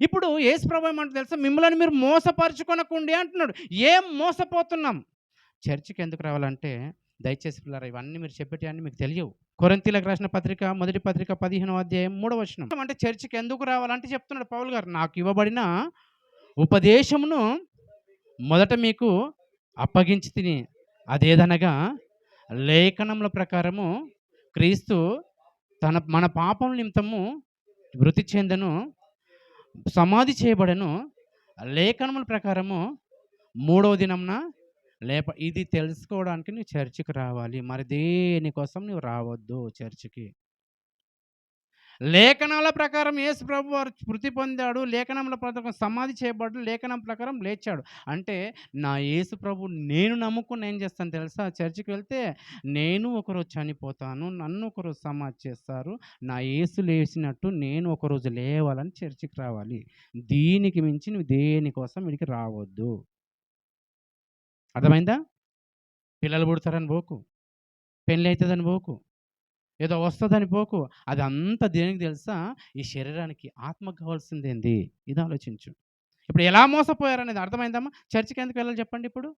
ఇప్పుడు యేసు ప్రభువు ఏమంటాడో తెలుసా? మిమ్మల్ని మీరు మోసపరుచుకొనకుండి అంటున్నాడు. ఏం మోసపోతున్నాం? చర్చికి ఎందుకు రావాలంటే, దయచేసి పిల్లారా ఇవన్నీ మీరు చెప్పేటియన్నీ మీకు తెలియవు. కొరింథీయులకు రాసిన పత్రిక, మొదటి పత్రిక 15వ అధ్యాయం 3వ వచనం. అంటే చర్చికి ఎందుకు రావాలంటే చెప్తున్నాడు పౌలు గారు. నాకు ఇవ్వబడిన ఉపదేశమును మొదట మీకు అప్పగించి తిని, అదేదనగా లేఖనముల ప్రకారము క్రీస్తు మన పాపం నిమిత్తము మృతి చెందెను, సమాధి చేయబడెను, లేఖనముల ప్రకారము మూడవ దినమున ఇది తెలుసుకోవడానికి నువ్వు చర్చికి రావాలి. మరి దేనికోసం నువ్వు రావద్దు చర్చికి. లేఖనాల ప్రకారం యేసు ప్రభువారు మృతి పొందాడు. లేఖనముల ప్రకారం సమాధి చేయబడ్డాడు. లేఖనం ప్రకారం లేచాడు. అంటే నా యేసు ప్రభు నేను నమ్ముకొని ఏం చేస్తాను తెలుసా? చర్చికి వెళ్తే నేను ఒకరోజు చనిపోతాను. నన్ను ఒకరోజు సమాధి చేస్తారు. నా యేసు లేచినట్టు నేను ఒకరోజు లేవాలని చర్చికి రావాలి. దీనికి మించి నువ్వు దేనికోసం వీడికి రావద్దు. అర్థమైందా? పిల్లలు పుడతారని పోకు. పెళ్ళి అవుతుందని పోకు. ఏదో వస్తదని పోకు. అదంతా దేనికి తెలుసా? ఈ శరీరానికి. ఆత్మకు కావాల్సిందేంది? ఇది ఆలోచించు. ఇప్పుడు ఎలా మోసపోయారనేది అర్థమైందమ్మా? చర్చికి ఎందుకు వెళ్ళాలి చెప్పండి ఇప్పుడు?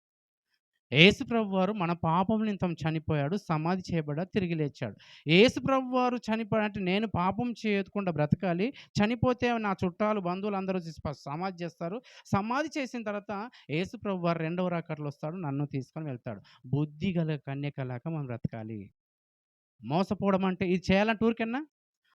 యేసు ప్రభువారు మన పాపం నిమిత్తం చనిపోయాడు, సమాధి చేయబడ్డాడు, తిరిగి లేచాడు. యేసు ప్రభువారు చనిపోయాడంటే నేను పాపం చేయకుండా బ్రతకాలి. చనిపోతే నా చుట్టాలు, బంధువులు అందరూ సమాధి చేస్తారు. సమాధి చేసిన తర్వాత యేసు ప్రభువారు రెండవ రాకడలో వస్తాడు, నన్ను తీసుకొని వెళ్తాడు. బుద్ధి గల కన్యకలాగా మనం బ్రతకాలి. మోసపోవడం అంటే ఇది చేయాలంటే ఊరికేనా?